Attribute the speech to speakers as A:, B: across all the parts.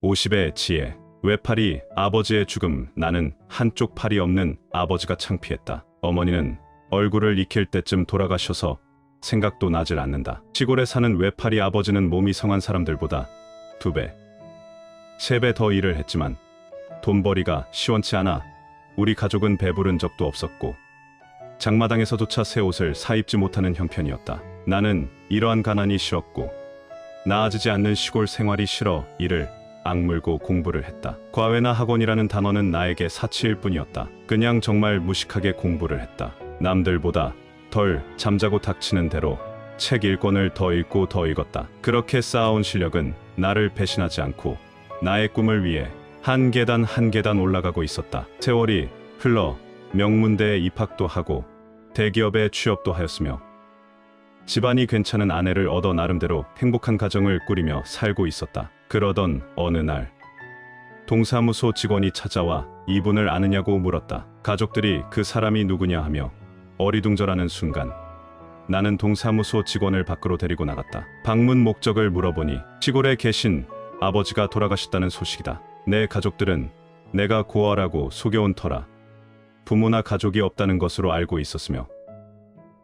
A: 50의 지혜. 외팔이 아버지의 죽음. 나는 한쪽 팔이 없는 아버지가 창피했다. 어머니는 얼굴을 익힐 때쯤 돌아가셔서 생각도 나질 않는다. 시골에 사는 외팔이 아버지는 몸이 성한 사람들보다 2배, 3배 더 일을 했지만 돈벌이가 시원치 않아 우리 가족은 배부른 적도 없었고 장마당에서조차 새 옷을 사 입지 못하는 형편이었다. 나는 이러한 가난이 싫었고 나아지지 않는 시골 생활이 싫어 이를 악물고 공부를 했다. 과외나 학원이라는 단어는 나에게 사치일 뿐이었다. 그냥 정말 무식하게 공부를 했다. 남들보다 덜 잠자고 닥치는 대로 책 1권을 더 읽고 더 읽었다. 그렇게 쌓아온 실력은 나를 배신하지 않고 나의 꿈을 위해 한 계단 한 계단 올라가고 있었다. 세월이 흘러 명문대에 입학도 하고 대기업에 취업도 하였으며 집안이 괜찮은 아내를 얻어 나름대로 행복한 가정을 꾸리며 살고 있었다. 그러던 어느 날 동사무소 직원이 찾아와 이분을 아느냐고 물었다. 가족들이 그 사람이 누구냐 하며 어리둥절하는 순간 나는 동사무소 직원을 밖으로 데리고 나갔다. 방문 목적을 물어보니 시골에 계신 아버지가 돌아가셨다는 소식이다. 내 가족들은 내가 고아라고 속여온 터라 부모나 가족이 없다는 것으로 알고 있었으며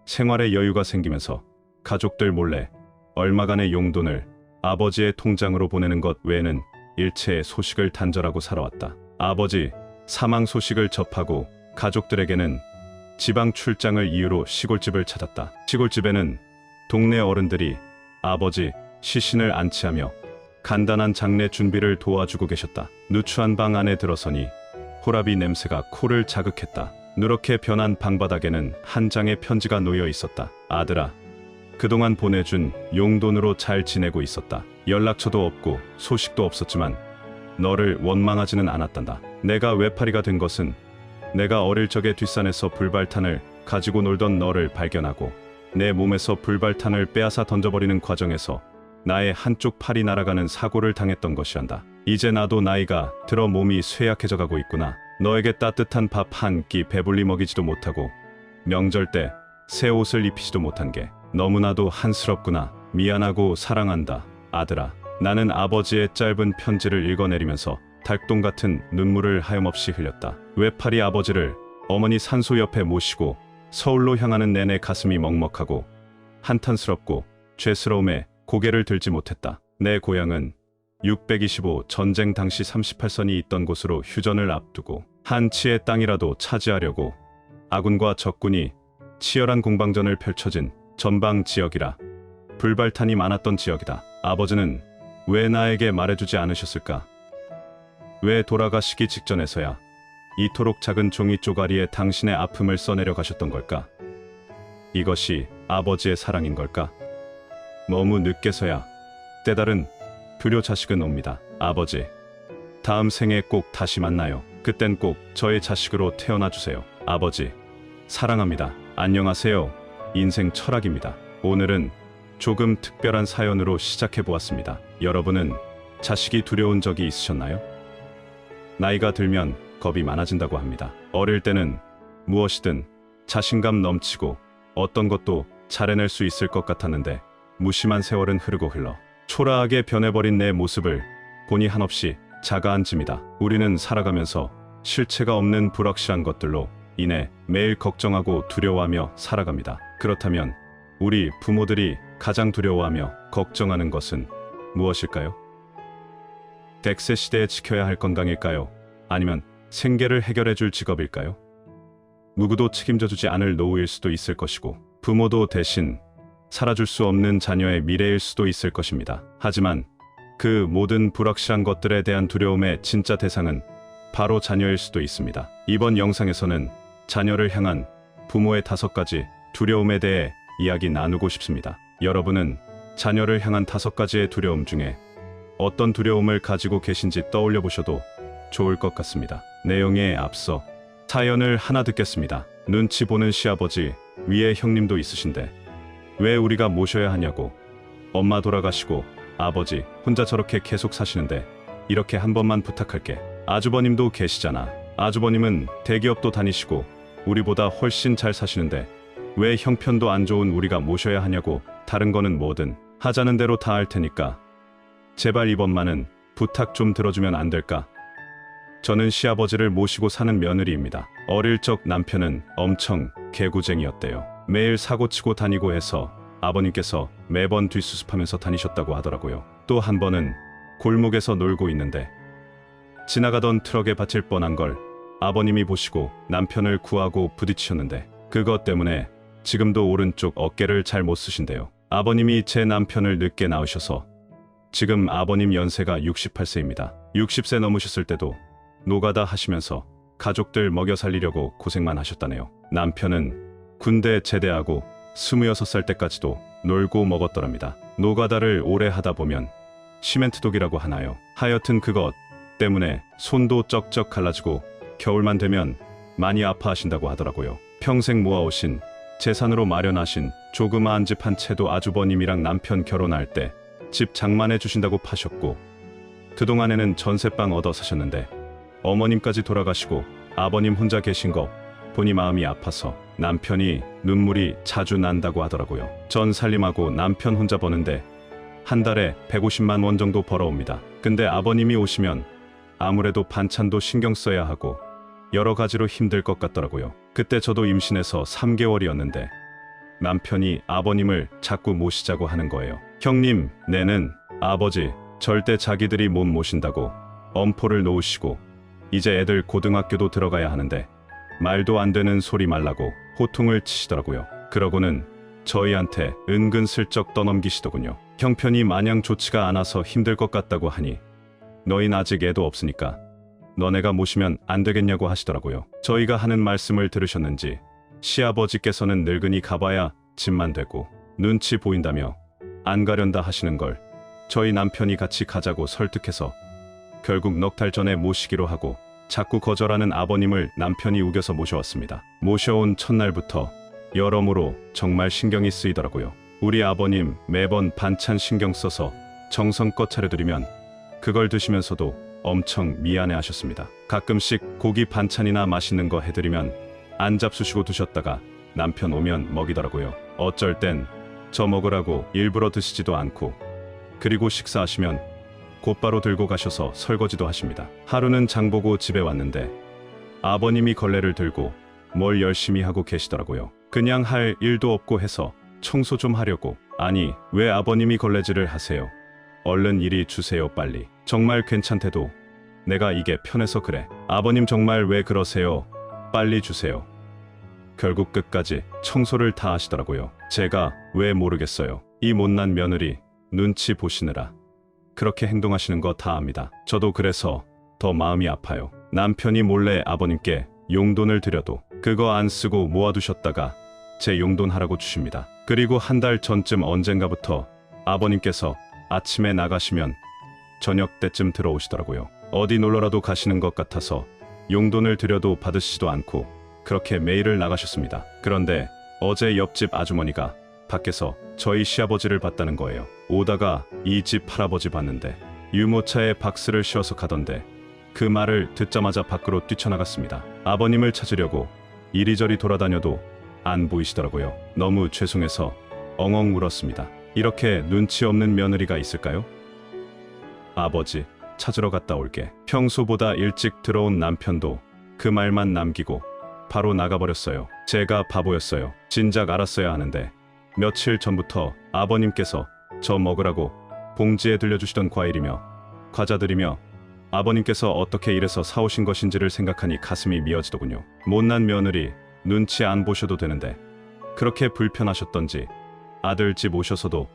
A: 생활에 여유가 생기면서 가족들 몰래 얼마간의 용돈을 아버지의 통장으로 보내는 것 외에는 일체의 소식을 단절하고 살아왔다. 아버지 사망 소식을 접하고 가족들에게는 지방 출장을 이유로 시골집을 찾았다. 시골집에는 동네 어른들이 아버지 시신을 안치하며 간단한 장례 준비를 도와주고 계셨다. 누추한 방 안에 들어서니 호라비 냄새가 코를 자극했다. 누렇게 변한 방바닥에는 한 장의 편지가 놓여 있었다. 아들아, 그동안 보내준 용돈으로 잘 지내고 있었다. 연락처도 없고 소식도 없었지만 너를 원망하지는 않았단다. 내가 외파리가 된 것은 내가 어릴 적에 뒷산에서 불발탄을 가지고 놀던 너를 발견하고 내 몸에서 불발탄을 빼앗아 던져버리는 과정에서 나의 한쪽 팔이 날아가는 사고를 당했던 것이란다. 이제 나도 나이가 들어 몸이 쇠약해져 가고 있구나. 너에게 따뜻한 밥 한 끼 배불리 먹이지도 못하고 명절 때 새 옷을 입히지도 못한 게 너무나도 한스럽구나. 미안하고 사랑한다. 아들아. 나는 아버지의 짧은 편지를 읽어내리면서 달동 같은 눈물을 하염없이 흘렸다. 외팔이 아버지를 어머니 산소 옆에 모시고 서울로 향하는 내내 가슴이 먹먹하고 한탄스럽고 죄스러움에 고개를 들지 못했다. 내 고향은 625 전쟁 당시 38선이 있던 곳으로 휴전을 앞두고 한 치의 땅이라도 차지하려고 아군과 적군이 치열한 공방전을 펼쳐진 전방 지역이라 불발탄이 많았던 지역이다. 아버지는 왜 나에게 말해주지 않으셨을까? 왜 돌아가시기 직전에서야 이토록 작은 종이 쪼가리에 당신의 아픔을 써내려 가셨던 걸까? 이것이 아버지의 사랑인 걸까? 너무 늦게서야 때다른 불효 자식은 옵니다. 아버지, 다음 생에 꼭 다시 만나요. 그땐 꼭 저의 자식으로 태어나 주세요. 아버지, 사랑합니다. 안녕하세요. 인생 철학입니다. 오늘은 조금 특별한 사연으로 시작해 보았습니다. 여러분은 자식이 두려운 적이 있으셨나요? 나이가 들면 겁이 많아진다고 합니다. 어릴 때는 무엇이든 자신감 넘치고 어떤 것도 잘해낼 수 있을 것 같았는데 무심한 세월은 흐르고 흘러 초라하게 변해버린 내 모습을 보니 한없이 자가앉습니다. 우리는 살아가면서 실체가 없는 불확실한 것들로 인해 매일 걱정하고 두려워하며 살아갑니다. 그렇다면 우리 부모들이 가장 두려워하며 걱정하는 것은 무엇일까요? 100세 시대에 지켜야 할 건강일까요? 아니면 생계를 해결해줄 직업일까요? 누구도 책임져주지 않을 노후일 수도 있을 것이고 부모도 대신 살아줄 수 없는 자녀의 미래일 수도 있을 것입니다. 하지만 그 모든 불확실한 것들에 대한 두려움의 진짜 대상은 바로 자녀일 수도 있습니다. 이번 영상에서는 자녀를 향한 부모의 5가지 두려움에 대해 이야기 나누고 싶습니다. 여러분은 자녀를 향한 5가지의 두려움 중에 어떤 두려움을 가지고 계신지 떠올려 보셔도 좋을 것 같습니다. 내용에 앞서 사연을 하나 듣겠습니다. 눈치 보는 시아버지, 위에 형님도 있으신데 왜 우리가 모셔야 하냐고. 엄마 돌아가시고 아버지 혼자 저렇게 계속 사시는데 이렇게 한 번만 부탁할게. 아주버님도 계시잖아. 아주버님은 대기업도 다니시고 우리보다 훨씬 잘 사시는데 왜 형편도 안 좋은 우리가 모셔야 하냐고. 다른 거는 뭐든 하자는 대로 다 할 테니까 제발 이번만은 부탁 좀 들어주면 안 될까? 저는 시아버지를 모시고 사는 며느리입니다. 어릴 적 남편은 엄청 개구쟁이였대요. 매일 사고치고 다니고 해서 아버님께서 매번 뒷수습하면서 다니셨다고 하더라고요. 또 한 번은 골목에서 놀고 있는데 지나가던 트럭에 받칠 뻔한 걸 아버님이 보시고 남편을 구하고 부딪히셨는데 그것 때문에 지금도 오른쪽 어깨를 잘 못 쓰신대요. 아버님이 제 남편을 늦게 낳으셔서 지금 아버님 연세가 68세입니다. 60세 넘으셨을 때도 노가다 하시면서 가족들 먹여 살리려고 고생만 하셨다네요. 남편은 군대 제대하고 26살 때까지도 놀고 먹었더랍니다. 노가다를 오래 하다 보면 시멘트독이라고 하나요? 하여튼 그것 때문에 손도 쩍쩍 갈라지고 겨울만 되면 많이 아파하신다고 하더라고요. 평생 모아오신 재산으로 마련하신 조그마한 집 한 채도 아주버님이랑 남편 결혼할 때 집 장만해 주신다고 파셨고 그동안에는 전세방 얻어 사셨는데 어머님까지 돌아가시고 아버님 혼자 계신 거 보니 마음이 아파서 남편이 눈물이 자주 난다고 하더라고요. 전 살림하고 남편 혼자 버는데 한 달에 150만 원 정도 벌어옵니다. 근데 아버님이 오시면 아무래도 반찬도 신경 써야 하고 여러 가지로 힘들 것 같더라고요. 그때 저도 임신해서 3개월이었는데 남편이 아버님을 자꾸 모시자고 하는 거예요. 형님, 내는 아버지 절대 자기들이 못 모신다고 엄포를 놓으시고 이제 애들 고등학교도 들어가야 하는데 말도 안 되는 소리 말라고 호통을 치시더라고요. 그러고는 저희한테 은근슬쩍 떠넘기시더군요. 형편이 마냥 좋지가 않아서 힘들 것 같다고 하니 너흰 아직 애도 없으니까 너네가 모시면 안 되겠냐고 하시더라고요. 저희가 하는 말씀을 들으셨는지 시아버지께서는 늙은이 가봐야 집만 되고 눈치 보인다며 안 가련다 하시는 걸 저희 남편이 같이 가자고 설득해서 결국 넉 달 전에 모시기로 하고 자꾸 거절하는 아버님을 남편이 우겨서 모셔왔습니다. 모셔온 첫날부터 여러모로 정말 신경이 쓰이더라고요. 우리 아버님 매번 반찬 신경 써서 정성껏 차려드리면 그걸 드시면서도 엄청 미안해 하셨습니다. 가끔씩 고기 반찬이나 맛있는 거 해드리면 안 잡수시고 드셨다가 남편 오면 먹이더라고요. 어쩔 땐 저 먹으라고 일부러 드시지도 않고 그리고 식사하시면 곧바로 들고 가셔서 설거지도 하십니다. 하루는 장보고 집에 왔는데 아버님이 걸레를 들고 뭘 열심히 하고 계시더라고요. 그냥 할 일도 없고 해서 청소 좀 하려고. 아니, 왜 아버님이 걸레질을 하세요? 얼른 이리 주세요, 빨리. 정말 괜찮대도 내가 이게 편해서 그래. 아버님 정말 왜 그러세요? 빨리 주세요. 결국 끝까지 청소를 다 하시더라고요. 제가 왜 모르겠어요. 이 못난 며느리 눈치 보시느라 그렇게 행동하시는 거 다 압니다. 저도 그래서 더 마음이 아파요. 남편이 몰래 아버님께 용돈을 드려도 그거 안 쓰고 모아두셨다가 제 용돈 하라고 주십니다. 그리고 한 달 전쯤 언젠가부터 아버님께서 아침에 나가시면 저녁 때쯤 들어오시더라고요. 어디 놀러라도 가시는 것 같아서 용돈을 드려도 받으시지도 않고 그렇게 매일을 나가셨습니다. 그런데 어제 옆집 아주머니가 밖에서 저희 시아버지를 봤다는 거예요. 오다가 이 집 할아버지 봤는데 유모차에 박스를 씌워서 가던데 그 말을 듣자마자 밖으로 뛰쳐나갔습니다. 아버님을 찾으려고 이리저리 돌아다녀도 안 보이시더라고요. 너무 죄송해서 엉엉 울었습니다. 이렇게 눈치 없는 며느리가 있을까요? 아버지, 찾으러 갔다 올게. 평소보다 일찍 들어온 남편도 그 말만 남기고 바로 나가버렸어요. 제가 바보였어요. 진작 알았어야 하는데 며칠 전부터 아버님께서 저 먹으라고 봉지에 들려주시던 과일이며 과자들이며 아버님께서 어떻게 이래서 사오신 것인지를 생각하니 가슴이 미어지더군요. 못난 며느리 눈치 안 보셔도 되는데 그렇게 불편하셨던지 아들 집 오셔서도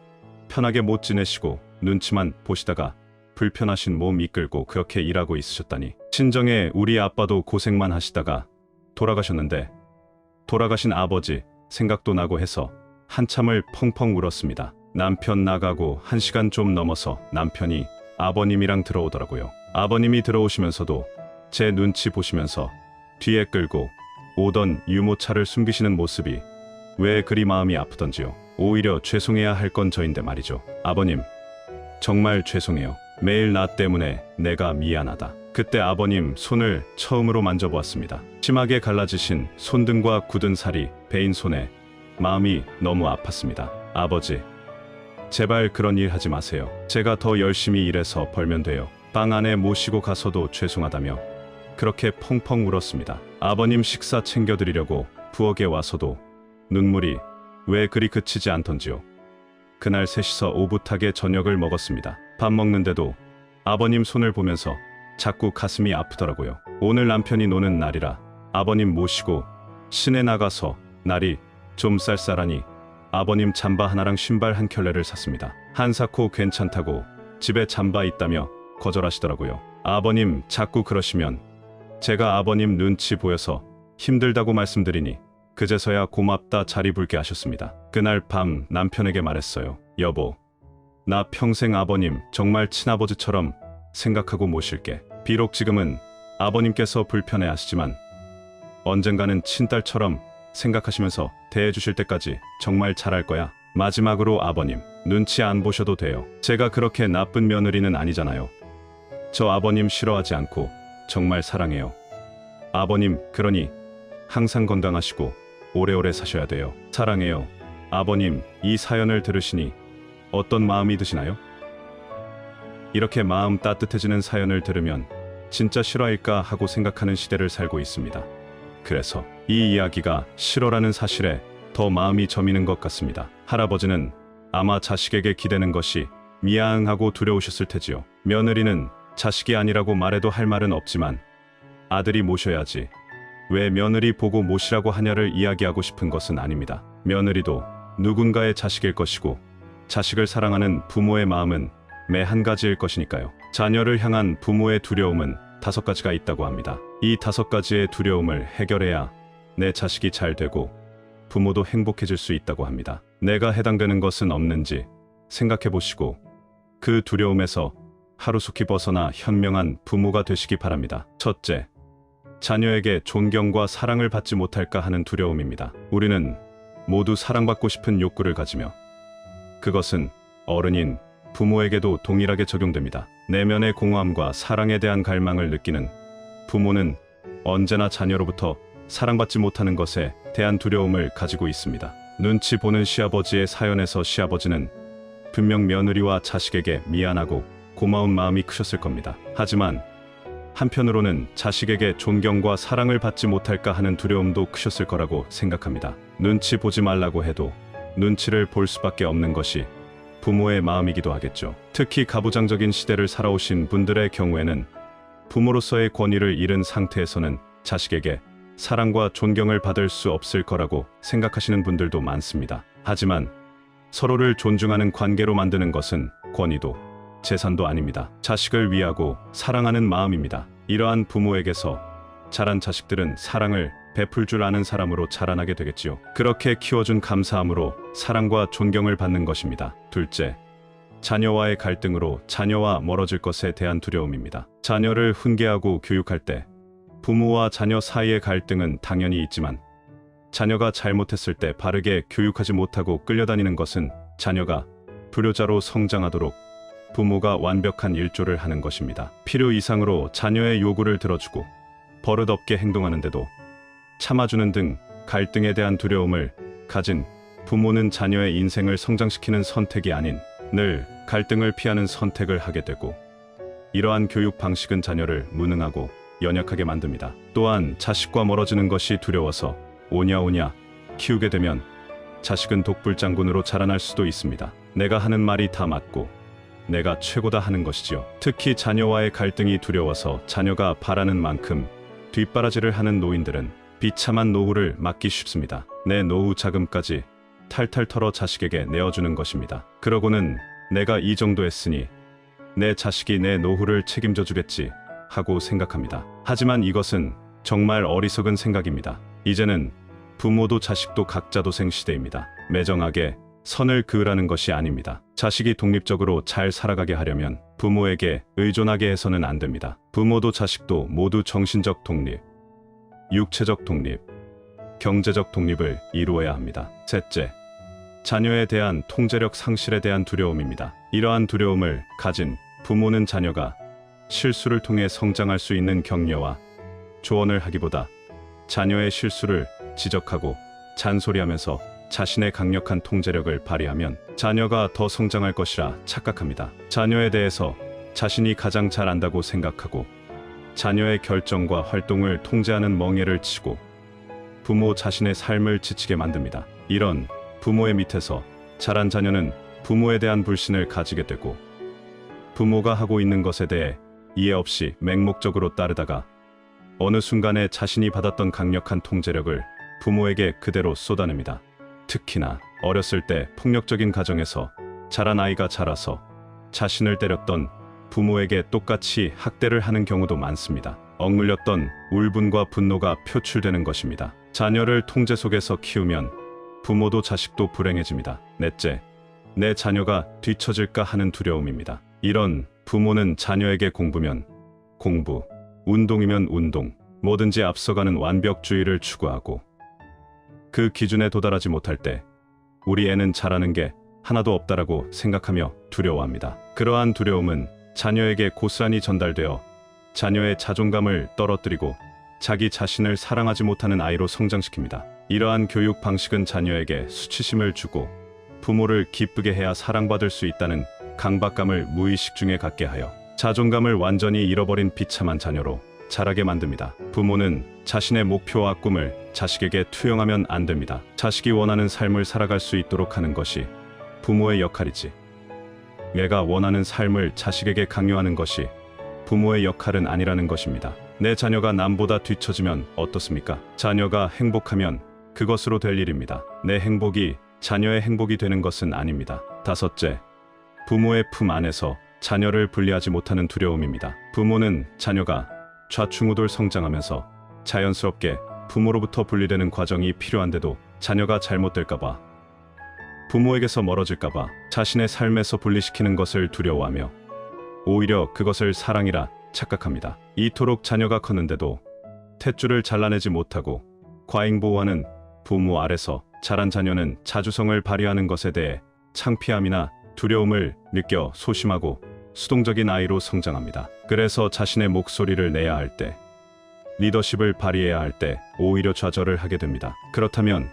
A: 편하게 못 지내시고 눈치만 보시다가 불편하신 몸 이끌고 그렇게 일하고 있으셨다니. 친정에 우리 아빠도 고생만 하시다가 돌아가셨는데 돌아가신 아버지 생각도 나고 해서 한참을 펑펑 울었습니다. 남편 나가고 1시간 좀 넘어서 남편이 아버님이랑 들어오더라고요. 아버님이 들어오시면서도 제 눈치 보시면서 뒤에 끌고 오던 유모차를 숨기시는 모습이 왜 그리 마음이 아프던지요. 오히려 죄송해야 할 건 저인데 말이죠. 아버님, 정말 죄송해요. 매일 나 때문에 내가 미안하다. 그때 아버님 손을 처음으로 만져보았습니다. 심하게 갈라지신 손등과 굳은 살이 베인 손에 마음이 너무 아팠습니다. 아버지, 제발 그런 일 하지 마세요. 제가 더 열심히 일해서 벌면 돼요. 방 안에 모시고 가서도 죄송하다며 그렇게 펑펑 울었습니다. 아버님 식사 챙겨드리려고 부엌에 와서도 눈물이 왜 그리 그치지 않던지요. 그날 셋이서 오붓하게 저녁을 먹었습니다. 밥 먹는데도 아버님 손을 보면서 자꾸 가슴이 아프더라고요. 오늘 남편이 노는 날이라 아버님 모시고 시내 나가서 날이 좀 쌀쌀하니 아버님 잠바 하나랑 신발 한 켤레를 샀습니다. 한사코 괜찮다고 집에 잠바 있다며 거절하시더라고요. 아버님 자꾸 그러시면 제가 아버님 눈치 보여서 힘들다고 말씀드리니 그제서야 고맙다 자리 불게 하셨습니다. 그날 밤 남편에게 말했어요. 여보, 나 평생 아버님 정말 친아버지처럼 생각하고 모실게. 비록 지금은 아버님께서 불편해하시지만 언젠가는 친딸처럼 생각하시면서 대해주실 때까지 정말 잘할 거야. 마지막으로 아버님, 눈치 안 보셔도 돼요. 제가 그렇게 나쁜 며느리는 아니잖아요. 저 아버님 싫어하지 않고 정말 사랑해요. 아버님, 그러니 항상 건강하시고 오래오래 사셔야 돼요. 사랑해요. 아버님, 이 사연을 들으시니 어떤 마음이 드시나요? 이렇게 마음 따뜻해지는 사연을 들으면 진짜 실화일까 하고 생각하는 시대를 살고 있습니다. 그래서 이 이야기가 실화라는 사실에 더 마음이 저미는 것 같습니다. 할아버지는 아마 자식에게 기대는 것이 미안하고 두려우셨을 테지요. 며느리는 자식이 아니라고 말해도 할 말은 없지만 아들이 모셔야지 왜 며느리 보고 모시라고 하냐를 이야기하고 싶은 것은 아닙니다. 며느리도 누군가의 자식일 것이고 자식을 사랑하는 부모의 마음은 매 한 가지일 것이니까요. 자녀를 향한 부모의 두려움은 5가지가 있다고 합니다. 이 5가지의 두려움을 해결해야 내 자식이 잘 되고 부모도 행복해질 수 있다고 합니다. 내가 해당되는 것은 없는지 생각해 보시고 그 두려움에서 하루속히 벗어나 현명한 부모가 되시기 바랍니다. 첫째, 자녀에게 존경과 사랑을 받지 못할까 하는 두려움입니다. 우리는 모두 사랑받고 싶은 욕구를 가지며 그것은 어른인 부모에게도 동일하게 적용됩니다. 내면의 공허함과 사랑에 대한 갈망을 느끼는 부모는 언제나 자녀로부터 사랑받지 못하는 것에 대한 두려움을 가지고 있습니다. 눈치 보는 시아버지의 사연에서 시아버지는 분명 며느리와 자식에게 미안하고 고마운 마음이 크셨을 겁니다. 하지만 한편으로는 자식에게 존경과 사랑을 받지 못할까 하는 두려움도 크셨을 거라고 생각합니다. 눈치 보지 말라고 해도 눈치를 볼 수밖에 없는 것이 부모의 마음이기도 하겠죠. 특히 가부장적인 시대를 살아오신 분들의 경우에는 부모로서의 권위를 잃은 상태에서는 자식에게 사랑과 존경을 받을 수 없을 거라고 생각하시는 분들도 많습니다. 하지만 서로를 존중하는 관계로 만드는 것은 권위도 재산도 아닙니다. 자식을 위하고 사랑하는 마음입니다. 이러한 부모에게서 자란 자식들은 사랑을 베풀 줄 아는 사람으로 자라나게 되겠지요. 그렇게 키워준 감사함으로 사랑과 존경을 받는 것입니다. 둘째, 자녀와의 갈등으로 자녀와 멀어질 것에 대한 두려움입니다. 자녀를 훈계하고 교육할 때 부모와 자녀 사이의 갈등은 당연히 있지만 자녀가 잘못했을 때 바르게 교육하지 못하고 끌려다니는 것은 자녀가 불효자로 성장하도록 부모가 완벽한 일조를 하는 것입니다. 필요 이상으로 자녀의 요구를 들어주고 버릇없게 행동하는데도 참아주는 등 갈등에 대한 두려움을 가진 부모는 자녀의 인생을 성장시키는 선택이 아닌 늘 갈등을 피하는 선택을 하게 되고 이러한 교육 방식은 자녀를 무능하고 연약하게 만듭니다. 또한 자식과 멀어지는 것이 두려워서 오냐오냐 키우게 되면 자식은 독불장군으로 자라날 수도 있습니다. 내가 하는 말이 다 맞고 내가 최고다 하는 것이지요. 특히 자녀와의 갈등이 두려워서 자녀가 바라는 만큼 뒷바라지를 하는 노인들은 비참한 노후를 맞기 쉽습니다. 내 노후 자금까지 탈탈 털어 자식에게 내어주는 것입니다. 그러고는 내가 이 정도 했으니 내 자식이 내 노후를 책임져 주겠지 하고 생각합니다. 하지만 이것은 정말 어리석은 생각입니다. 이제는 부모도 자식도 각자 도생 시대입니다. 매정하게 선을 그으라는 것이 아닙니다. 자식이 독립적으로 잘 살아가게 하려면 부모에게 의존하게 해서는 안 됩니다. 부모도 자식도 모두 정신적 독립, 육체적 독립, 경제적 독립을 이루어야 합니다. 셋째, 자녀에 대한 통제력 상실에 대한 두려움입니다. 이러한 두려움을 가진 부모는 자녀가 실수를 통해 성장할 수 있는 격려와 조언을 하기보다 자녀의 실수를 지적하고 잔소리하면서 자신의 강력한 통제력을 발휘하면 자녀가 더 성장할 것이라 착각합니다. 자녀에 대해서 자신이 가장 잘 안다고 생각하고 자녀의 결정과 활동을 통제하는 멍에를 치고 부모 자신의 삶을 지치게 만듭니다. 이런 부모의 밑에서 자란 자녀는 부모에 대한 불신을 가지게 되고 부모가 하고 있는 것에 대해 이해 없이 맹목적으로 따르다가 어느 순간에 자신이 받았던 강력한 통제력을 부모에게 그대로 쏟아냅니다. 특히나 어렸을 때 폭력적인 가정에서 자란 아이가 자라서 자신을 때렸던 부모에게 똑같이 학대를 하는 경우도 많습니다. 억눌렸던 울분과 분노가 표출되는 것입니다. 자녀를 통제 속에서 키우면 부모도 자식도 불행해집니다. 넷째, 내 자녀가 뒤처질까 하는 두려움입니다. 이런 부모는 자녀에게 공부면 공부, 운동이면 운동, 뭐든지 앞서가는 완벽주의를 추구하고 그 기준에 도달하지 못할 때 우리 애는 잘하는 게 하나도 없다라고 생각하며 두려워합니다. 그러한 두려움은 자녀에게 고스란히 전달되어 자녀의 자존감을 떨어뜨리고 자기 자신을 사랑하지 못하는 아이로 성장시킵니다. 이러한 교육 방식은 자녀에게 수치심을 주고 부모를 기쁘게 해야 사랑받을 수 있다는 강박감을 무의식 중에 갖게 하여 자존감을 완전히 잃어버린 비참한 자녀로 자라게 만듭니다. 부모는 자신의 목표와 꿈을 자식에게 투영하면 안 됩니다. 자식이 원하는 삶을 살아갈 수 있도록 하는 것이 부모의 역할이지, 내가 원하는 삶을 자식에게 강요하는 것이 부모의 역할은 아니라는 것입니다. 내 자녀가 남보다 뒤처지면 어떻습니까? 자녀가 행복하면 그것으로 될 일입니다. 내 행복이 자녀의 행복이 되는 것은 아닙니다. 다섯째, 부모의 품 안에서 자녀를 분리하지 못하는 두려움입니다. 부모는 자녀가 좌충우돌 성장하면서 자연스럽게 부모로부터 분리되는 과정이 필요한데도 자녀가 잘못될까봐, 부모에게서 멀어질까봐 자신의 삶에서 분리시키는 것을 두려워하며 오히려 그것을 사랑이라 착각합니다. 이토록 자녀가 컸는데도 탯줄을 잘라내지 못하고 과잉보호하는 부모 아래서 자란 자녀는 자주성을 발휘하는 것에 대해 창피함이나 두려움을 느껴 소심하고 수동적인 아이로 성장합니다. 그래서 자신의 목소리를 내야 할 때, 리더십을 발휘해야 할 때 오히려 좌절을 하게 됩니다. 그렇다면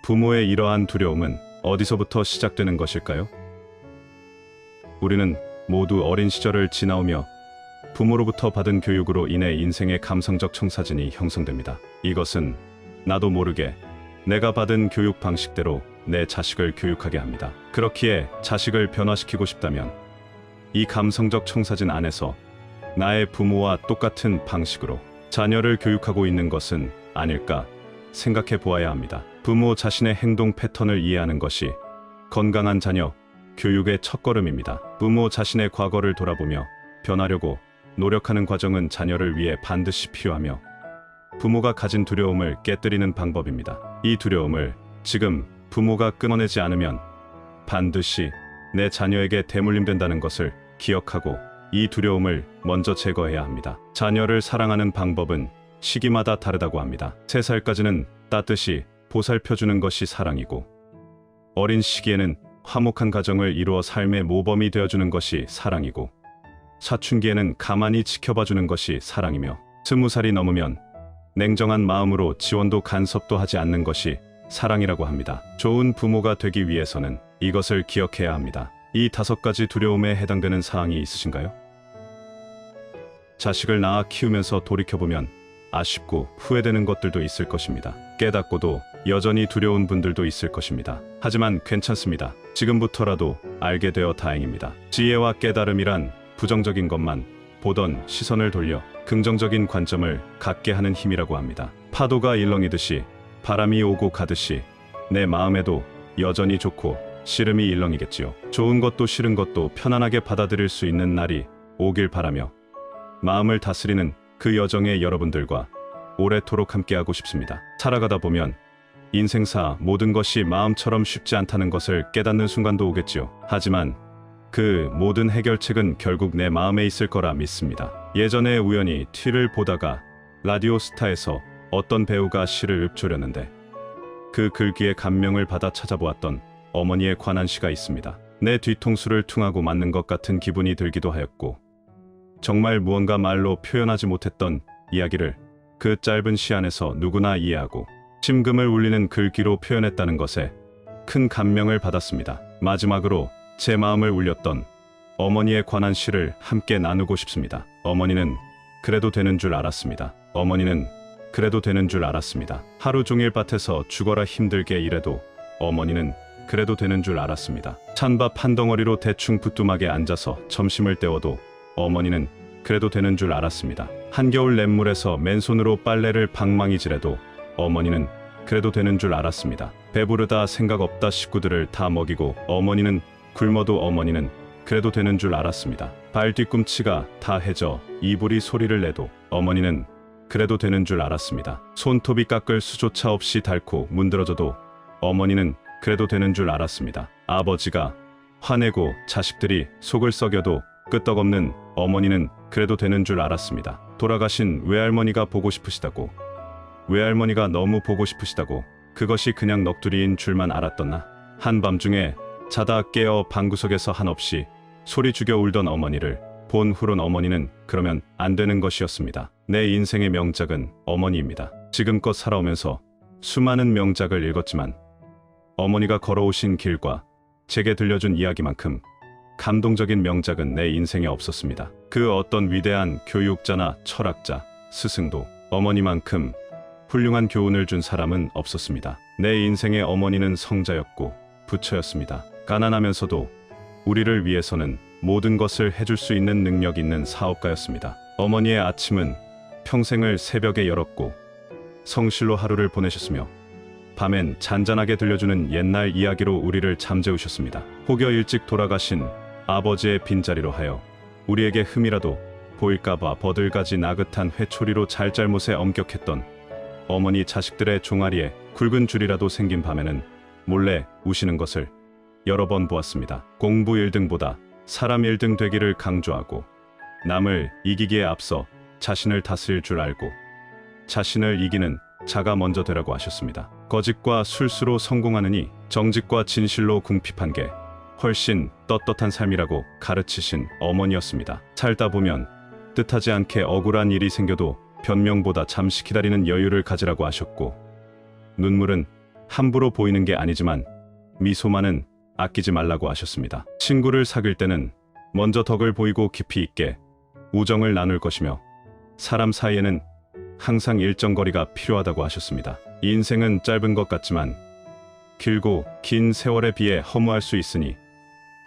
A: 부모의 이러한 두려움은 어디서부터 시작되는 것일까요? 우리는 모두 어린 시절을 지나오며 부모로부터 받은 교육으로 인해 인생의 감성적 청사진이 형성됩니다. 이것은 나도 모르게 내가 받은 교육 방식대로 내 자식을 교육하게 합니다. 그렇기에 자식을 변화시키고 싶다면 이 감성적 청사진 안에서 나의 부모와 똑같은 방식으로 자녀를 교육하고 있는 것은 아닐까 생각해 보아야 합니다. 부모 자신의 행동 패턴을 이해하는 것이 건강한 자녀 교육의 첫걸음입니다. 부모 자신의 과거를 돌아보며 변하려고 노력하는 과정은 자녀를 위해 반드시 필요하며 부모가 가진 두려움을 깨뜨리는 방법입니다. 이 두려움을 지금 부모가 끊어내지 않으면 반드시 내 자녀에게 대물림된다는 것을 기억하고 이 두려움을 먼저 제거해야 합니다. 자녀를 사랑하는 방법은 시기마다 다르다고 합니다. 3살까지는 따뜻이 보살펴주는 것이 사랑이고, 어린 시기에는 화목한 가정을 이루어 삶의 모범이 되어주는 것이 사랑이고, 사춘기에는 가만히 지켜봐주는 것이 사랑이며, 20살이 넘으면 냉정한 마음으로 지원도 간섭도 하지 않는 것이 사랑이라고 합니다. 좋은 부모가 되기 위해서는 이것을 기억해야 합니다. 이 5가지 두려움에 해당되는 사항이 있으신가요? 자식을 낳아 키우면서 돌이켜보면 아쉽고 후회되는 것들도 있을 것입니다. 깨닫고도 여전히 두려운 분들도 있을 것입니다. 하지만 괜찮습니다. 지금부터라도 알게 되어 다행입니다. 지혜와 깨달음이란 부정적인 것만 보던 시선을 돌려 긍정적인 관점을 갖게 하는 힘이라고 합니다. 파도가 일렁이듯이 바람이 오고 가듯이 내 마음에도 여전히 좋고 싫음이 일렁이겠지요. 좋은 것도 싫은 것도 편안하게 받아들일 수 있는 날이 오길 바라며 마음을 다스리는 그 여정에 여러분들과 오래도록 함께하고 싶습니다. 살아가다 보면 인생사 모든 것이 마음처럼 쉽지 않다는 것을 깨닫는 순간도 오겠지요. 하지만 그 모든 해결책은 결국 내 마음에 있을 거라 믿습니다. 예전에 우연히 TV를 보다가 라디오스타에서 어떤 배우가 시를 읊조렸는데 그 글귀에 감명을 받아 찾아보았던 어머니에 관한 시가 있습니다. 내 뒤통수를 퉁하고 맞는 것 같은 기분이 들기도 하였고, 정말 무언가 말로 표현하지 못했던 이야기를 그 짧은 시 안에서 누구나 이해하고 심금을 울리는 글귀로 표현했다는 것에 큰 감명을 받았습니다. 마지막으로 제 마음을 울렸던 어머니에 관한 시를 함께 나누고 싶습니다. 어머니는 그래도 되는 줄 알았습니다. 어머니는 그래도 되는 줄 알았습니다. 하루 종일 밭에서 죽어라 힘들게 일해도 어머니는 그래도 되는 줄 알았습니다. 찬밥 한 덩어리로 대충 부뚜막에 앉아서 점심을 때워도 어머니는 그래도 되는 줄 알았습니다. 한겨울 냇물에서 맨손으로 빨래를 방망이질해도 어머니는 그래도 되는 줄 알았습니다. 배부르다 생각 없다 식구들을 다 먹이고 어머니는 굶어도 어머니는 그래도 되는 줄 알았습니다. 발 뒤꿈치가 다 해져 이불이 소리를 내도 어머니는 그래도 되는 줄 알았습니다. 손톱이 깎을 수조차 없이 닳고 문드러져도 어머니는 그래도 되는 줄 알았습니다. 아버지가 화내고 자식들이 속을 썩여도 끄떡없는 어머니는 그래도 되는 줄 알았습니다. 돌아가신 외할머니가 보고 싶으시다고, 외할머니가 너무 보고 싶으시다고, 그것이 그냥 넋두리인 줄만 알았던나. 한밤중에 자다 깨어 방구석에서 한없이 소리 죽여 울던 어머니를 본 후론 어머니는 그러면 안 되는 것이었습니다. 내 인생의 명작은 어머니입니다. 지금껏 살아오면서 수많은 명작을 읽었지만 어머니가 걸어오신 길과 제게 들려준 이야기만큼 감동적인 명작은 내 인생에 없었습니다. 그 어떤 위대한 교육자나 철학자, 스승도 어머니만큼 훌륭한 교훈을 준 사람은 없었습니다. 내 인생의 어머니는 성자였고 부처였습니다. 가난하면서도 우리를 위해서는 모든 것을 해줄 수 있는 능력 있는 사업가였습니다. 어머니의 아침은 평생을 새벽에 열었고 성실로 하루를 보내셨으며 밤엔 잔잔하게 들려주는 옛날 이야기로 우리를 잠재우셨습니다. 혹여 일찍 돌아가신 아버지의 빈자리로 하여 우리에게 흠이라도 보일까봐 버들가지 나긋한 회초리로 잘잘못에 엄격했던 어머니 자식들의 종아리에 굵은 줄이라도 생긴 밤에는 몰래 우시는 것을 여러 번 보았습니다. 공부 1등보다 사람 1등 되기를 강조하고 남을 이기기에 앞서 자신을 다스릴 줄 알고 자신을 이기는 자가 먼저 되라고 하셨습니다. 거짓과 술수로 성공하느니 정직과 진실로 궁핍한 게 훨씬 떳떳한 삶이라고 가르치신 어머니였습니다. 살다 보면 뜻하지 않게 억울한 일이 생겨도 변명보다 잠시 기다리는 여유를 가지라고 하셨고 눈물은 함부로 보이는 게 아니지만 미소만은 아끼지 말라고 하셨습니다. 친구를 사귈 때는 먼저 덕을 보이고 깊이 있게 우정을 나눌 것이며 사람 사이에는 항상 일정 거리가 필요하다고 하셨습니다. 인생은 짧은 것 같지만 길고 긴 세월에 비해 허무할 수 있으니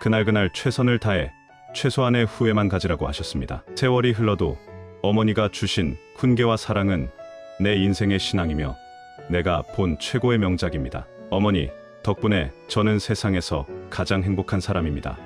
A: 그날그날 최선을 다해 최소한의 후회만 가지라고 하셨습니다. 세월이 흘러도 어머니가 주신 훈계와 사랑은 내 인생의 신앙이며 내가 본 최고의 명작입니다. 어머니 덕분에 저는 세상에서 가장 행복한 사람입니다.